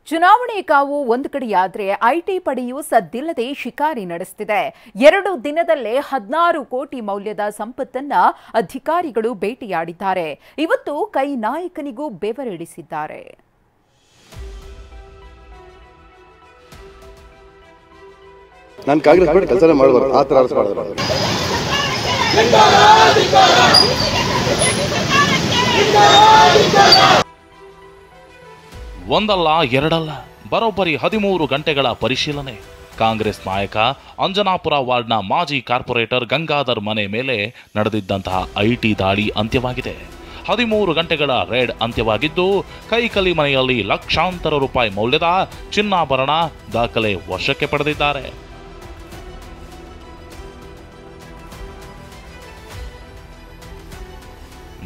ಚುನಾವಣೆ ಕಾವು ಒಂದು ಕಡೆಯಾದ್ರೆ ಐಟಿ ಪಡೆಯು ಸದ್ದಿಲ್ಲದೆ ಶಿಕಾರಿ ನಡೆಸುತ್ತಿದೆ. 2 ದಿನದಲ್ಲೇ 16 ಕೋಟಿ ಮೌಲ್ಯದ ಸಂಪತ್ತನ್ನ ಅಧಿಕಾರಿಗಳು ಬೇಟೆಯಾಡಿದ್ದಾರೆ. ಇವತ್ತು ಕೈ ನಾಯಕನಿಗೂ ಬೆವರಿಡಿಸಿದ್ದಾರೆ. ನಾನು ಕಾಂಗ್ರೆಸ್ ಪಾರ್ಟಿ ಕೆಲಸ ಮಾಡಬಾರದು, ಆ ಥರ ಮಾಡಬಾರದು. ಒಂದಲ್ಲ ಎರಡಲ್ಲ, ಬರೋಬ್ಬರಿ 13 ಗಂಟೆಗಳ ಪರಿಶೀಲನೆ. ಕಾಂಗ್ರೆಸ್ ನಾಯಕ ಅಂಜನಾಪುರ ವಾರ್ಡ್ನ ಮಾಜಿ ಕಾರ್ಪೊರೇಟರ್ ಗಂಗಾಧರ್ ಮನೆ ಮೇಲೆ ನಡೆದಿದ್ದಂತಹ ಐಟಿ ದಾಳಿ ಅಂತ್ಯವಾಗಿದೆ. 13 ಗಂಟೆಗಳ ರೇಡ್ ಅಂತ್ಯವಾಗಿದ್ದು, ಕೈಕಲಿ ಮನೆಯಲ್ಲಿ ಲಕ್ಷಾಂತರ ರೂಪಾಯಿ ಮೌಲ್ಯದ ಚಿನ್ನಾಭರಣ ದಾಖಲೆ ವಶಕ್ಕೆ ಪಡೆದಿದ್ದಾರೆ.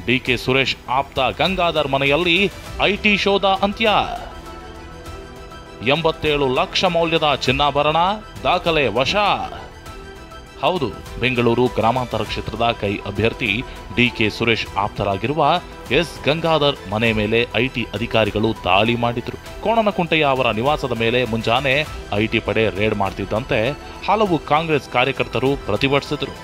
ಡಿಕೆ ಸುರೇಶ್ ಆಪ್ತ ಗಂಗಾಧರ್ ಮನೆಯಲ್ಲಿ ಐಟಿ ಶೋಧ ಅಂತ್ಯ. 87 ಲಕ್ಷ ಮೌಲ್ಯದ ಚಿನ್ನಾಭರಣ ದಾಖಲೆ ವಶ. ಹೌದು, ಬೆಂಗಳೂರು ಗ್ರಾಮಾಂತರ ಕ್ಷೇತ್ರದ ಕೈ ಅಭ್ಯರ್ಥಿ ಡಿಕೆ ಸುರೇಶ್ ಆಪ್ತರಾಗಿರುವ ಎಸ್ ಗಂಗಾಧರ್ ಮನೆ ಮೇಲೆ ಐಟಿ ಅಧಿಕಾರಿಗಳು ದಾಳಿ ಮಾಡಿದ್ರು. ಕೋಣನಕುಂಟೆಯ ಅವರ ನಿವಾಸದ ಮೇಲೆ ಮುಂಜಾನೆ ಐಟಿ ಪಡೆ ರೇಡ್ ಮಾಡ್ತಿದ್ದಂತೆ ಹಲವು ಕಾಂಗ್ರೆಸ್ ಕಾರ್ಯಕರ್ತರು ಪ್ರತಿಭಟಿಸಿದರು.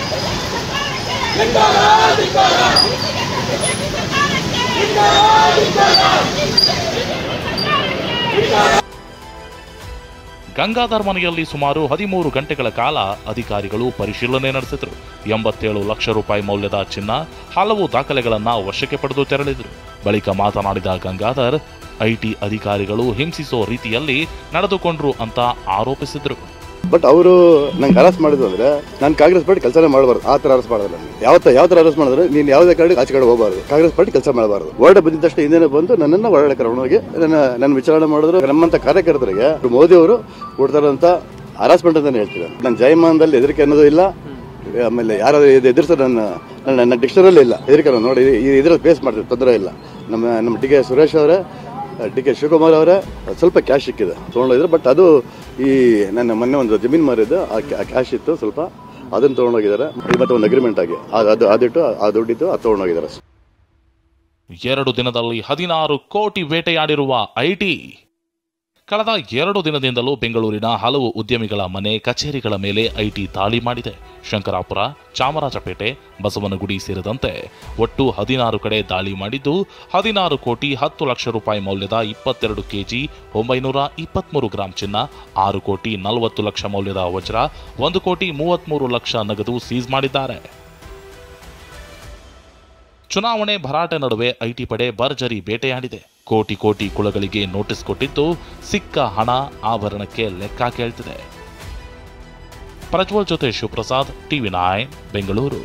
ಗಂಗಾಧರ್ ಮನೆಯಲ್ಲಿ ಸುಮಾರು 13 ಗಂಟೆಗಳ ಕಾಲ ಅಧಿಕಾರಿಗಳು ಪರಿಶೀಲನೆ ನಡೆಸಿದರು. 87 ಲಕ್ಷ ರೂಪಾಯಿ ಮೌಲ್ಯದ ಚಿನ್ನ, ಹಲವು ದಾಖಲೆಗಳನ್ನು ವಶಕ್ಕೆ ಪಡೆದು ತೆರಳಿದರು. ಬಳಿಕ ಮಾತನಾಡಿದ ಗಂಗಾಧರ್, ಐಟಿ ಅಧಿಕಾರಿಗಳು ಹಿಂಸಿಸೋ ರೀತಿಯಲ್ಲಿ ನಡೆದುಕೊಂಡ್ರು ಅಂತ ಆರೋಪಿಸಿದರು. ಬಟ್ ಅವರು ನಂಗೆ ಅರೆಸ್ಟ್ ಮಾಡಿದ್ರು ಅಂದ್ರೆ ನಾನು ಕಾಂಗ್ರೆಸ್ ಪಾರ್ಟಿ ಕೆಲಸನೇ ಮಾಡಬಾರ್ದು, ಆ ಥರ ಅರೆಸ್ಟ್ ಮಾಡಿದ್ರೆ ನನಗೆ ಯಾವ ಥರ ಅರೆಸ್ಟ್ ಮಾಡಿದ್ರೆ ನೀನು ಯಾವುದೇ ಕಾರಣಕ್ಕೆ ಆಚೆ ಕಡೆ ಹೋಗಬಾರ್ದು, ಕಾಂಗ್ರೆಸ್ ಪಾರ್ಟಿ ಕೆಲಸ ಮಾಡಬಾರ್ದು. ಹೊರಡೆ ಬಂದಿದ್ದ ತಕ್ಷಣ ಹಿಂದೆ ಬಂದು ನನ್ನನ್ನು ಒಳಗಡೆ ಕರ್ಕೊಂಡೋಗಿ ನನ್ನ ವಿಚಾರಣೆ ಮಾಡಿದ್ರು. ನಮ್ಮಂತ ಕಾರ್ಯಕರ್ತರಿಗೆ ಮೋದಿ ಅವರು ಕೊಡ್ತಾರಂತ ಹರಾಸ್ಮೆಂಟ್ ಅಂತ ಹೇಳ್ತಿದ್ದಾರೆ. ನನ್ನ ಜಯಮಾನದಲ್ಲಿ ಹೆದರಿಕೆ ಅನ್ನೋದು ಇಲ್ಲ. ಆಮೇಲೆ ಯಾರು ಎದುರಿಸೋ ನನ್ನ ಡಿಕ್ಷನರಿಯಲ್ಲಿ ಇಲ್ಲ ಹೆದರಿಕೆ. ನೋಡಿ, ಇದ್ರಲ್ಲಿ ಫೇಸ್ ಮಾಡ್ತೀವಿ, ತೊಂದರೆ ಇಲ್ಲ. ನಮ್ಮ ಡಿ ಕೆ ಸುರೇಶ್ ಅವರೇ, ಡಿ ಕೆ ಶಿವಕುಮಾರ್ ಅವರೇ ಸ್ವಲ್ಪ ಕ್ಯಾಶ್ ಸಿಕ್ಕಿದೆ ತೊಗೊಂಡೋಗಿದ್ರು. ಬಟ್ ಅದು ಈ ನನ್ನ ಮೊನ್ನೆ ಒಂದು ಜಮೀನು ಮಾರಿದ್ದು, ಆ ಕ್ಯಾಶ್ ಇತ್ತು ಸ್ವಲ್ಪ, ಅದನ್ನು ತೊಗೊಂಡೋಗಿದ್ದಾರೆ. ಇವತ್ತು ಒಂದು ಅಗ್ರಿಮೆಂಟ್ ಆಗಿ ಅದಿಟ್ಟು ಆ ದುಡ್ಡಿತ್ತು, ಅದು ತೊಗೊಂಡೋಗಿದ್ದಾರೆ. 2 ದಿನದಲ್ಲಿ 16 ಕೋಟಿ ಬೇಟೆಯಾಡಿರುವ ಐಟಿ. ಕಳೆದ 2 ದಿನದಿಂದಲೂ ಬೆಂಗಳೂರಿನ ಹಲವು ಉದ್ಯಮಿಗಳ ಮನೆ, ಕಚೇರಿಗಳ ಮೇಲೆ ಐಟಿ ದಾಳಿ ಮಾಡಿದೆ. ಶಂಕರಾಪುರ, ಚಾಮರಾಜಪೇಟೆ, ಬಸವನಗುಡಿ ಸೇರಿದಂತೆ ಒಟ್ಟು 16 ಕಡೆ ದಾಳಿ ಮಾಡಿದ್ದು, 16 ಕೋಟಿ 10 ಲಕ್ಷ ರೂಪಾಯಿ ಮೌಲ್ಯದ 22 ಕೆಜಿ 923 ಗ್ರಾಂ ಚಿನ್ನ, 6 ಕೋಟಿ 40 ಲಕ್ಷ ಮೌಲ್ಯದ ವಜ್ರ, 1 ಕೋಟಿ 33 ಲಕ್ಷ ನಗದು ಸೀಸ್ ಮಾಡಿದ್ದಾರೆ. ಚುನಾವಣೆ ಭರಾಟೆ ನಡುವೆ ಐಟಿ ಪಡೆ ಭರ್ಜರಿ ಬೇಟೆಯಾಡಿದೆ. ಕೋಟಿ ಕುಳಗಳಿಗೆ ನೋಟಿಸ್ ಕೊಟ್ಟಿದ್ದು, ಸಿಕ್ಕ ಹಣ ಆಭರಣಕ್ಕೆ ಲೆಕ್ಕ ಕೇಳ್ತಿದೆ. ಪ್ರಜ್ವಲ್ ಜೊತೆ ಶಿವಪ್ರಸಾದ್, ಟಿವಿ9 ಬೆಂಗಳೂರು.